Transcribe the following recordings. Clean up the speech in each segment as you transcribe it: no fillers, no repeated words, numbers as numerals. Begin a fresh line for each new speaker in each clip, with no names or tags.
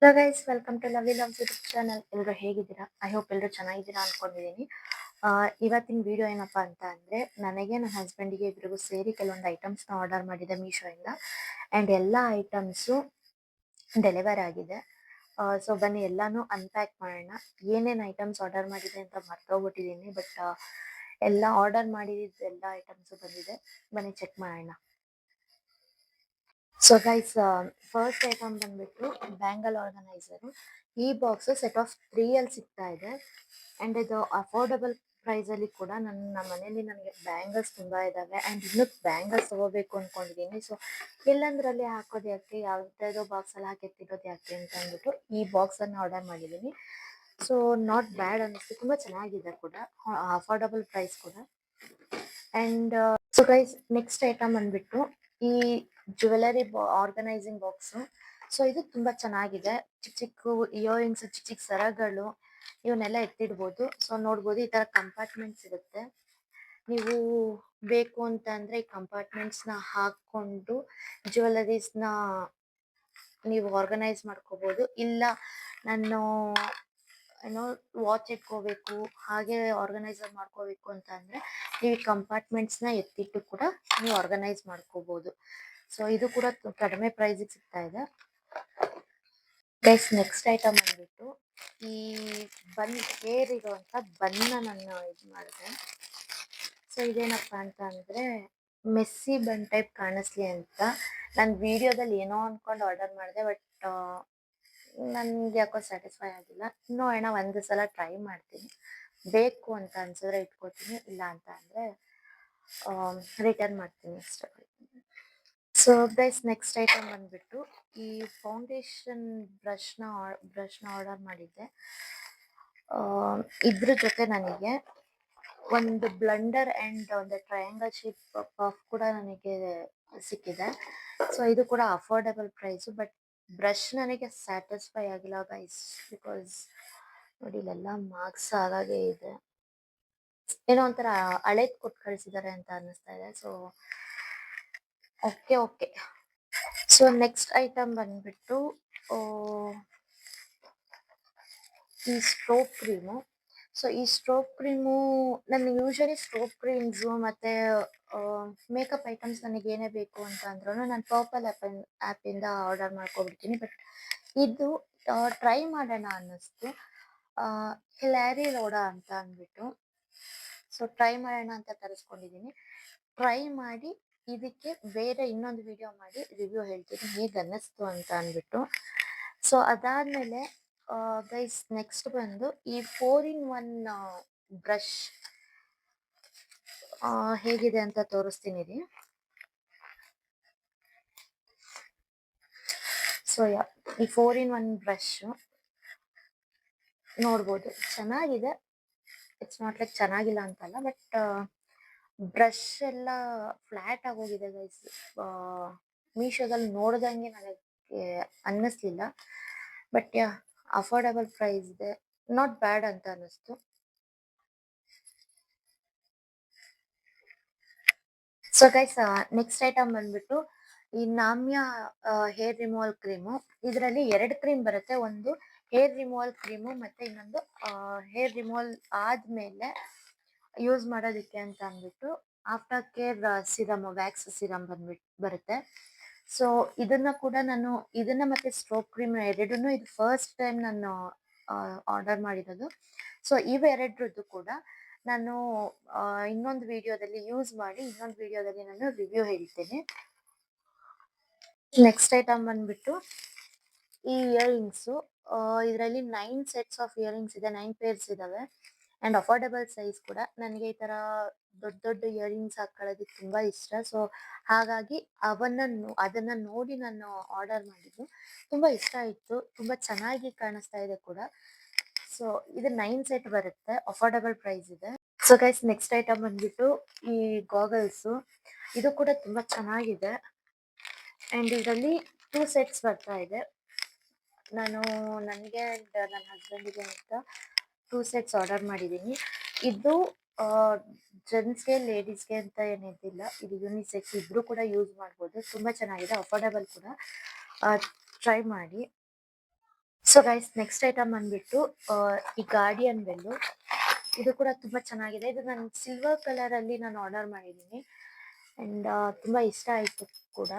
Hello guys, welcome to lovely loves YouTube channel. ಎಲ್ಲರೂ ಹೇಗಿದ್ದೀರಾ? I hope ಎಲ್ಲರೂ ಚೆನ್ನಾಗಿದ್ದೀರಾ ಅನ್ಕೊಂಡಿದ್ದೀನಿ. ಇವತ್ತಿನ ವಿಡಿಯೋ ಏನಪ್ಪಾ ಅಂತ ಅಂದ್ರೆ, ನನಗೆ ನನ್ನ ಹಸ್ಬೆಂಡಿಗೆ ಇಬ್ಬರಿಗೂ ಸೇರಿ ಕೆಲವೊಂದು ಐಟಮ್ಸ್ನ ಆರ್ಡರ್ ಮಾಡಿದೆ ಮೀಶೋಯಿಂದ. ಆ್ಯಂಡ್ ಎಲ್ಲ ಐಟಮ್ಸು ಡೆಲಿವರ್ ಆಗಿದೆ. ಸೊ ಬನ್ನಿ ಎಲ್ಲಾನು ಅನ್ಪ್ಯಾಕ್ ಮಾಡೋಣ. ಏನೇನು ಐಟಮ್ಸ್ ಆರ್ಡರ್ ಮಾಡಿದೆ ಅಂತ ಮರ್ತೋಗ್ಬಿಟ್ಟಿದ್ದೀನಿ, ಬಟ್ ಎಲ್ಲ ಆರ್ಡರ್ ಮಾಡಿದ ಎಲ್ಲ ಐಟಮ್ಸು ಬಂದಿದೆ. ಬನ್ನಿ ಚೆಕ್ ಮಾಡೋಣ. ಸೊ ಗೈಸ್, ಫಸ್ಟ್ ಐಟಮ್ ಬಂದ್ಬಿಟ್ಟು ಬ್ಯಾಂಗಲ್ ಆರ್ಗನೈಸರು. ಈ ಬಾಕ್ಸ್ ಸೆಟ್ ಆಫ್ 3 ಅಲ್ಲಿ ಸಿಗ್ತಾ ಇದೆ. ಅಂಡ್ ಇದು ಅಫೋರ್ಡಬಲ್ ಪ್ರೈಸ್ ಅಲ್ಲಿ ಕೂಡ ನಮ್ಮ ಮನೇಲಿ ನನಗೆ ಬ್ಯಾಂಗಲ್ಸ್ ತುಂಬಾ ಇದಾವೆ. ಅಂಡ್ ಇನ್ನು ಬ್ಯಾಂಗಲ್ಸ್ ತಗೋಬೇಕು ಅನ್ಕೊಂಡಿದ್ದೀನಿ. ಸೊ ಎಲ್ಲಂದ್ರಲ್ಲಿ ಹಾಕೋದು ಯಾಕೆ, ಯಾವ್ದಾದ್ರು ಬಾಕ್ಸ್ ಅಲ್ಲಿ ಹಾಕಿಟ್ಟಿರೋದು ಯಾಕೆ ಅಂತ ಅಂದ್ಬಿಟ್ಟು ಈ ಬಾಕ್ಸ್ ಅನ್ನ ಆರ್ಡರ್ ಮಾಡಿದ್ದೀನಿ. ಸೊ ನಾಟ್ ಬ್ಯಾಡ್ ಅನ್ನಿಸ್ತು, ತುಂಬಾ ಚೆನ್ನಾಗಿದೆ ಕೂಡ, ಅಫೋರ್ಡಬಲ್ ಪ್ರೈಸ್ ಕೂಡ. And so guys, next item ಬಂದ್ಬಿಟ್ಟು ಈ ಜ್ಯುವೆಲರಿ ಆರ್ಗನೈಸಿಂಗ್ ಬಾಕ್ಸ್. ಸೊ ಇದು ತುಂಬಾ ಚೆನ್ನಾಗಿದೆ. ಚಿಕ್ಕ ಚಿಕ್ಕ ಇಯರಿಂಗ್ಸ್, ಚಿಕ್ಕ ಚಿಕ್ಕ ಸರಗಳು, ಇವನ್ನೆಲ್ಲ ಎತ್ತಿಡ್ಬೋದು. ಸೊ ನೋಡ್ಬೋದು, ಈ ತರ ಕಂಪಾರ್ಟ್ಮೆಂಟ್ಸ್ ಇರುತ್ತೆ. ನೀವು ಬೇಕು ಅಂತ ಅಂದ್ರೆ ಈ ಕಂಪಾರ್ಟ್ಮೆಂಟ್ಸ್ ನ ಹಾಕೊಂಡು ಜ್ಯುವೆಲರೀಸ್ ನ ನೀವು ಆರ್ಗನೈಸ್ ಮಾಡ್ಕೋಬಹುದು. ಇಲ್ಲ ನಾನು ಏನೋ ವಾಚ್ ಇಟ್ಕೋಬೇಕು, ಹಾಗೆ ಆರ್ಗನೈಸರ್ ಮಾಡ್ಕೋಬೇಕು ಅಂತ ಅಂದ್ರೆ ನೀವು ಕಂಪಾರ್ಟ್ಮೆಂಟ್ಸ್ ನ ಎತ್ತಿಟ್ಟು ಕೂಡ ನೀವು ಆರ್ಗನೈಸ್ ಮಾಡ್ಕೋಬಹುದು. ಸೊ ಇದು ಕೂಡ ಕಡಿಮೆ ಪ್ರೈಸಿಗೆ ಸಿಗ್ತಾ ಇದೆ. ಗೈಸ್, ನೆಕ್ಸ್ಟ್ ಐಟಮ್ ಬಂದ್ಬಿಟ್ಟು ಈ ಹೇರ್ ಇರುವಂತ ಬನ್ನ ನಾನು ಇದು ಮಾಡಿದೆ. ಸೊ ಇದೇನಪ್ಪಾ ಅಂತ ಅಂದ್ರೆ, ಮೆಸ್ಸಿ ಬನ್ ಟೈಪ್ ಕಾಣಿಸ್ಲಿ ಅಂತ ನಾನು ವಿಡಿಯೋದಲ್ಲಿ ಏನೋ ಅನ್ಕೊಂಡು ಆರ್ಡರ್ ಮಾಡಿದೆ. ಬಟ್ ನನ್ಗೆ ಯಾಕೋ ಸ್ಯಾಟಿಸ್ಫೈ ಆಗಿಲ್ಲ. ನೋಡೋಣ, ಒಂದು ಸಲ ಟ್ರೈ ಮಾಡ್ತೀನಿ. ಬೇಕು ಅಂತ ಅನ್ಸಿದ್ರೆ ಇಟ್ಕೋತೀನಿ, ಇಲ್ಲ ಅಂತ ಅಂದ್ರೆ ರಿಟರ್ನ್ ಮಾಡ್ತೀನಿ ಅಷ್ಟೇ. ಸೊ ಗೈಸ್, ನೆಕ್ಸ್ಟ್ ಐಟಮ್ ಬಂದ್ಬಿಟ್ಟು ಈ ಫೌಂಡೇಶನ್ ಬ್ರಷ್ನ ಆರ್ಡರ್ ಮಾಡಿದ್ದೆ. ಇದ್ರ ಜೊತೆ ನನಗೆ ಒಂದು ಬ್ಲಂಡರ್ ಅಂಡ್ ಒಂದು ಟ್ರಯಾಂಗಲ್ ಶೇಪ್ ಪಫ್ ಕೂಡ ನನಗೆ ಸಿಕ್ಕಿದೆ. ಸೊ ಇದು ಕೂಡ ಅಫೋರ್ಡಬಲ್ ಪ್ರೈಸು. ಬಟ್ ಬ್ರಷ್ ನನಗೆ ಸ್ಯಾಟಿಸ್ಫೈ ಆಗಿಲ್ಲ ಗೈಸ್, ಬಿಕಾಸ್ ನೋಡಿ ಇಲ್ಲೆಲ್ಲ ಮಾರ್ಕ್ಸ್ ಆಗಾಗೆ ಇದೆ. ಏನೋ ಒಂಥರ ಹಳೇದ್ ಕೊಟ್ಟು ಕಳಿಸಿದ್ದಾರೆ ಅಂತ ಅನ್ನಿಸ್ತಾ ಇದೆ. So okay. So next item ಬಂದ್ಬಿಟ್ಟು ಈ ಸ್ಟ್ರೋಕ್ ಕ್ರೀಮು. ಸೊ ಈ ಸ್ಟ್ರೋಕ್ ಕ್ರೀಮು, ನನ್ನ ಯೂಶಲಿ ಸ್ಟ್ರೋಕ್ ಕ್ರೀಮ್ಸು ಮತ್ತೆ ಮೇಕಪ್ ಐಟಮ್ಸ್ ನನಗೆ ಏನೇ ಬೇಕು ಅಂತ ಅಂದ್ರೂ ನಾನು ಪರ್ಪಲ್ ಆ್ಯಪಿಂದ ಆರ್ಡರ್ ಮಾಡ್ಕೊಬಿಡ್ತೀನಿ. ಬಟ್ ಇದು ಟ್ರೈ ಮಾಡೋಣ ಅನ್ನಿಸ್ತು. ಹಿಲಾರಿ ರೋಡಾ ಅಂತ ಅಂದ್ಬಿಟ್ಟು, ಸೊ ಟ್ರೈ ಮಾಡೋಣ ಅಂತ ತರಿಸ್ಕೊಂಡಿದ್ದೀನಿ. ಟ್ರೈ ಮಾಡಿ ಇದಕ್ಕೆ ಬೇರೆ ಇನ್ನೊಂದು ವಿಡಿಯೋ ಮಾಡಿ ರಿವ್ಯೂ ಹೇಳ್ತೀನಿ ಹೇಗೆ ಅನ್ನಿಸ್ತು ಅಂತ ಅಂದ್ಬಿಟ್ಟು. ಸೊ ಅದಾದ್ಮೇಲೆ ಗೈಸ್, ನೆಕ್ಸ್ಟ್ ಬಂದು ಈ 4-in-1 ಬ್ರಷ್ ಹೇಗಿದೆ ಅಂತ ತೋರಿಸ್ತೀನಿ ರೀ. ಸೊ ಈ 4-in-1 ಬ್ರಷ್ ನೋಡ್ಬೋದು, ಚೆನ್ನಾಗಿದೆ. ಇಟ್ಸ್ ನಾಟ್ ಲೈಕ್ ಚೆನ್ನಾಗಿಲ್ಲ ಅಂತಲ್ಲ, ಬಟ್ ಬ್ರಷ್ ಎಲ್ಲ ಫ್ಲಾಟ್ ಆಗೋಗಿದೆ ಗೈಸ್. ಮೀಶೋದಲ್ಲಿ ನೋಡ್ದಂಗೆ ನನಗೆ ಅನ್ನಿಸ್ಲಿಲ್ಲ. ಬಟ್ ಅಫೋರ್ಡಬಲ್ ಪ್ರೈಸ್ ಇದೆ, ನಾಟ್ ಬ್ಯಾಡ್ ಅಂತ ಅನ್ನಿಸ್ತು. ಸೊ ಗೈಸ್, ನೆಕ್ಸ್ಟ್ ಐಟಮ್ ಬಂದ್ಬಿಟ್ಟು ಈ ನಾಮ್ಯಾ ಹೇರ್ ರಿಮೂವಲ್ ಕ್ರೀಮು. ಇದರಲ್ಲಿ 2 ಕ್ರೀಮ್ ಬರುತ್ತೆ. ಒಂದು ಹೇರ್ ರಿಮೂವಲ್ ಕ್ರೀಮು, ಮತ್ತೆ ಇನ್ನೊಂದು ಹೇರ್ ರಿಮೂವಲ್ ಆದ್ಮೇಲೆ ಯೂಸ್ ಮಾಡೋದಕ್ಕೆ ಅಂತ ಅಂದ್ಬಿಟ್ಟು after care serum, wax serum ಬರುತ್ತೆ. ಸೊ ಇದನ್ನ ಕೂಡ ನಾನು, ಇದನ್ನ ಮತ್ತೆ ಸ್ಟ್ರೋಕ್ ಕ್ರೀಮ್ ಎರಡನ್ನೂ ಇದು ಫಸ್ಟ್ ಟೈಮ್ ನಾನು ಆರ್ಡರ್ ಮಾಡಿರೋದು. ಸೊ ಇವೆರಡರದ್ದು ಕೂಡ ನಾನು ಇನ್ನೊಂದು ವಿಡಿಯೋದಲ್ಲಿ ಯೂಸ್ ಮಾಡಿ ಇನ್ನೊಂದು ವಿಡಿಯೋದಲ್ಲಿ ನಾನು ರಿವ್ಯೂ ಹೇಳ್ತೀನಿ. ನೆಕ್ಸ್ಟ್ ಐಟಮ್ ಬಂದ್ಬಿಟ್ಟು ಈ ಇಯರಿಂಗ್ಸು. ಇದರಲ್ಲಿ 9 ಸೆಟ್ಸ್ ಆಫ್ ಇಯರಿಂಗ್ಸ್ ಇದೆ, 9 ಪೇರ್ಸ್ ಇದಾವೆ. ಅಂಡ್ ಅಫೋರ್ಡಬಲ್ ಸೈಜ್ ಕೂಡ. ನನಗೆ ಈ ತರ ದೊಡ್ಡ ದೊಡ್ಡ ಇಯರಿಂಗ್ಸ್ ಹಾಕೊಳ್ಳೋದಕ್ಕೆ ತುಂಬಾ ಇಷ್ಟ. ಸೊ ಹಾಗಾಗಿ ಅದನ್ನ ನೋಡಿ ನಾನು ಆರ್ಡರ್ ಮಾಡಿದ್ದು. ತುಂಬಾ ಇಷ್ಟ ಆಯ್ತು, ತುಂಬಾ ಚೆನ್ನಾಗಿ ಕಾಣಿಸ್ತಾ ಇದೆ ಕೂಡ. ಸೊ ಇದು 9 ಸೆಟ್ ಬರುತ್ತೆ, ಅಫೋರ್ಡಬಲ್ ಪ್ರೈಸ್ ಇದೆ. ಸೊ ಗೈಸ್, ನೆಕ್ಸ್ಟ್ ಐಟಮ್ ಬಂದ್ಬಿಟ್ಟು ಈ ಗಾಗಲ್ಸು. ಇದು ಕೂಡ ತುಂಬಾ ಚೆನ್ನಾಗಿದೆ. ಅಂಡ್ ಇದರಲ್ಲಿ 2 ಸೆಟ್ಸ್ ಬರ್ತಾ ಇದೆ. ನಾನು ನನಗೆ ಅಂಡ್ ನನ್ನ ಹಸ್ಬೆಂಡಿಗೆ ಅಂತ 2 ಸೆಟ್ಸ್ ಆರ್ಡರ್ ಮಾಡಿದ್ದೀನಿ. ಇದು ಜೆಂಟ್ಸ್ಗೆ ಲೇಡೀಸ್ಗೆ ಅಂತ ಏನಿದಿಲ್ಲ, ಇದು ಯೂನಿಸೆಕ್ಸ್, ಇಬ್ರು ಕೂಡ ಯೂಸ್ ಮಾಡ್ಬೋದು. ತುಂಬಾ ಚೆನ್ನಾಗಿದೆ, ಅಫೋರ್ಡಬಲ್ ಕೂಡ. ಟ್ರೈ ಮಾಡಿ. ಸೊ ಗೈಸ್, ನೆಕ್ಸ್ಟ್ ಐಟಮ್ ಬಂದ್ಬಿಟ್ಟು ಈ ಗಾರ್ಡಿಯನ್ ಬೆಲ್ಲು. ಇದು ಕೂಡ ತುಂಬಾ ಚೆನ್ನಾಗಿದೆ. ಇದು ನಾನು ಸಿಲ್ವರ್ ಕಲರ್ ಅಲ್ಲಿ ನಾನು ಆರ್ಡರ್ ಮಾಡಿದ್ದೀನಿ ಅಂಡ್ ತುಂಬಾ ಇಷ್ಟ ಆಯ್ತು ಕೂಡ.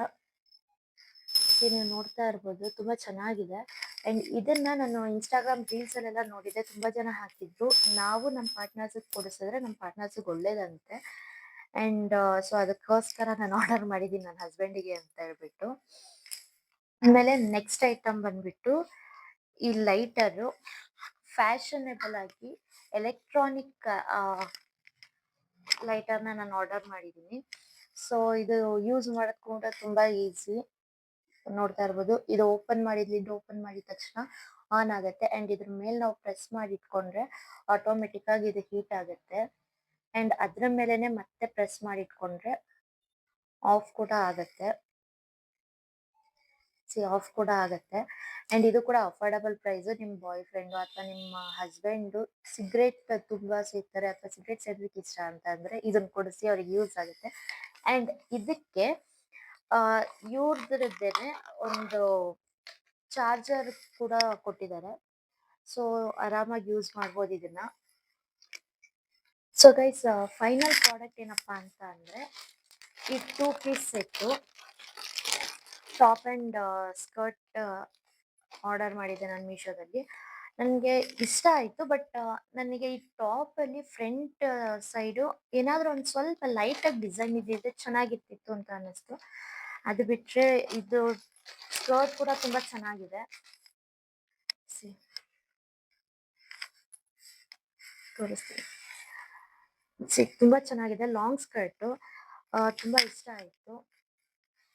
ನೀವು ನೋಡ್ತಾ ಇರ್ಬೋದು, ತುಂಬಾ ಚೆನ್ನಾಗಿದೆ. ಅಂಡ್ ಇದನ್ನ ನಾನು ಇನ್ಸ್ಟಾಗ್ರಾಮ್ ರೀಲ್ಸ್ ಅಲ್ಲೆಲ್ಲ ನೋಡಿದ್ದೆ, ತುಂಬಾ ಜನ ಹಾಕಿದ್ರು. ನಾವು ನಮ್ಮ ಪಾರ್ಟ್ನರ್ಸ್ ಕೊಡಿಸಿದ್ರೆ ನಮ್ಮ ಪಾರ್ಟ್ನರ್ಸ್ ಒಳ್ಳೇದಂತೆ. ಅಂಡ್ ಸೊ ಅದಕ್ಕೋಸ್ಕರ ನಾನು ಆರ್ಡರ್ ಮಾಡಿದ್ದೀನಿ ನನ್ನ ಹಸ್ಬೆಂಡಿಗೆ ಅಂತ ಹೇಳ್ಬಿಟ್ಟು. ಆಮೇಲೆ ನೆಕ್ಸ್ಟ್ ಐಟಮ್ ಬಂದ್ಬಿಟ್ಟು ಈ ಲೈಟರು. ಫ್ಯಾಷನೇಬಲ್ ಆಗಿ ಎಲೆಕ್ಟ್ರಾನಿಕ್ ಲೈಟರ್ನ ನಾನು ಆರ್ಡರ್ ಮಾಡಿದ್ದೀನಿ. ಸೊ ಇದು ಯೂಸ್ ಮಾಡೋದು ಕೂಡ ತುಂಬಾ ಈಸಿ. ನೋಡ್ತಾ ಇರ್ಬೋದು, ಇದು ಓಪನ್ ಮಾಡಿದ ತಕ್ಷಣ ಆನ್ ಆಗುತ್ತೆ. ಅಂಡ್ ಇದ್ರ ಮೇಲೆ ನಾವು ಪ್ರೆಸ್ ಮಾಡಿ ಇಟ್ಕೊಂಡ್ರೆ ಆಟೋಮೆಟಿಕ್ ಆಗಿ ಇದು ಹೀಟ್ ಆಗುತ್ತೆ. ಅಂಡ್ ಅದ್ರ ಮೇಲೆನೆ ಮತ್ತೆ ಪ್ರೆಸ್ ಮಾಡಿ ಇಟ್ಕೊಂಡ್ರೆ ಆಫ್ ಕೂಡ ಆಗುತ್ತೆ. ಆಫ್ ಕೂಡ ಆಗುತ್ತೆ. ಅಂಡ್ ಇದು ಕೂಡ ಅಫೋರ್ಡಬಲ್ ಪ್ರೈಸ್. ನಿಮ್ ಬಾಯ್ ಫ್ರೆಂಡ್ ಅಥವಾ ನಿಮ್ಮ ಹಸ್ಬೆಂಡ್ ಸಿಗರೇಟ್ ತುಂಬಾ ಸೇರ್ತಾರೆ ಅಥವಾ ಸಿಗರೇಟ್ ಸೇದಲಿಕ್ಕೆ ಇಷ್ಟ ಅಂತ ಅಂದ್ರೆ ಇದನ್ನ ಕೊಡಿಸಿ ಅವ್ರಿಗೆ ಯೂಸ್ ಆಗುತ್ತೆ. ಅಂಡ್ ಇದಕ್ಕೆ ಇವ್ರದ್ರದ್ದೇನೆ ಒಂದು ಚಾರ್ಜರ್ ಕೂಡ ಕೊಟ್ಟಿದ್ದಾರೆ. ಸೊ ಆರಾಮಾಗಿ ಯೂಸ್ ಮಾಡ್ಬೋದು ಇದನ್ನ. ಸೊ ಗೈಸ್, ಫೈನಲ್ ಪ್ರಾಡಕ್ಟ್ ಏನಪ್ಪಾ ಅಂತ ಅಂದ್ರೆ ಈ 2 piece set. Top and skirt order ಮಾಡಿದ್ದೆ ನಾನು ಮೀಶೋದಲ್ಲಿ. ನನಗೆ ಇಷ್ಟ ಆಯಿತು. ಬಟ್ ನನಗೆ ಈ ಟಾಪಲ್ಲಿ ಫ್ರಂಟ್ ಸೈಡು ಏನಾದರೂ ಒಂದು ಸ್ವಲ್ಪ ಲೈಟಾಗಿ ಡಿಸೈನ್ ಇದ್ದಿದ್ರೆ ಚೆನ್ನಾಗಿರ್ತಿತ್ತು ಅಂತ ಅನ್ನಿಸ್ತು. ಅದು ಬಿಟ್ಟರೆ ಇದು ಸ್ಕರ್ಟ್ ಕೂಡ ತುಂಬ ಚೆನ್ನಾಗಿದೆ. ಸಿ, ತೋರಿಸ್ತೀನಿ. ತುಂಬ ಚೆನ್ನಾಗಿದೆ. ಲಾಂಗ್ ಸ್ಕರ್ಟು ತುಂಬ ಇಷ್ಟ ಆಯಿತು.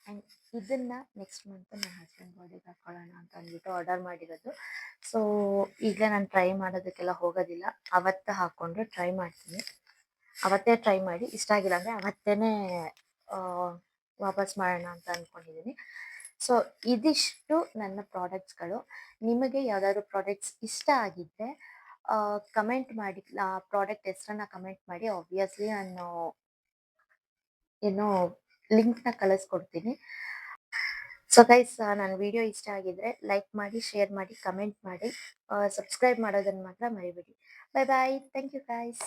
ಆ್ಯಂಡ್ ಇದನ್ನ ನೆಕ್ಸ್ಟ್ ಮಂತ್ ನನ್ನ ಹಸ್ಬೆಂಡ್ ಬಾಡಿಗೆ ಹಾಕೊಳ್ಳೋಣ ಅಂತ ಅಂದ್ಬಿಟ್ಟು ಆರ್ಡರ್ ಮಾಡಿರೋದು. ಸೊ ಈಗ ನಾನು ಟ್ರೈ ಮಾಡೋದಕ್ಕೆಲ್ಲ ಹೋಗೋದಿಲ್ಲ. ಅವತ್ತೇ ಹಾಕ್ಕೊಂಡು ಟ್ರೈ ಮಾಡ್ತೀನಿ. ಅವತ್ತೇ ಟ್ರೈ ಮಾಡಿ ಇಷ್ಟ ಆಗಿಲ್ಲ ಅಂದರೆ ಅವತ್ತೇ ವಾಪಸ್ ಮಾಡೋಣ ಅಂತ ಅಂದ್ಕೊಂಡಿದ್ದೀನಿ. ಸೊ ಇದಿಷ್ಟು ನನ್ನ ಪ್ರಾಡಕ್ಟ್ಸ್ಗಳು. ನಿಮಗೆ ಯಾವುದಾದ್ರು ಪ್ರಾಡಕ್ಟ್ಸ್ ಇಷ್ಟ ಆಗಿದ್ದರೆ ಕಮೆಂಟ್ ಮಾಡಿ. ಪ್ರಾಡಕ್ಟ್ ಹೆಸರನ್ನ ಕಮೆಂಟ್ ಮಾಡಿ. ಆಬ್ವಿಯಸ್ಲಿ ನಾನು ಏನೋ ಲಿಂಕ್ನ ಕಳಿಸ್ಕೊಡ್ತೀನಿ. ಸೊ ಗೈಸ್, ನನ್ನ ವಿಡಿಯೋ ಇಷ್ಟ ಆಗಿದ್ರೆ ಲೈಕ್ ಮಾಡಿ, ಶೇರ್ ಮಾಡಿ, ಕಮೆಂಟ್ ಮಾಡಿ, ಸಬ್ಸ್ಕ್ರೈಬ್ ಮಾಡೋದನ್ನು ಮಾತ್ರ ಮರಿಬೇಡಿ. Bye bye. Thank you guys.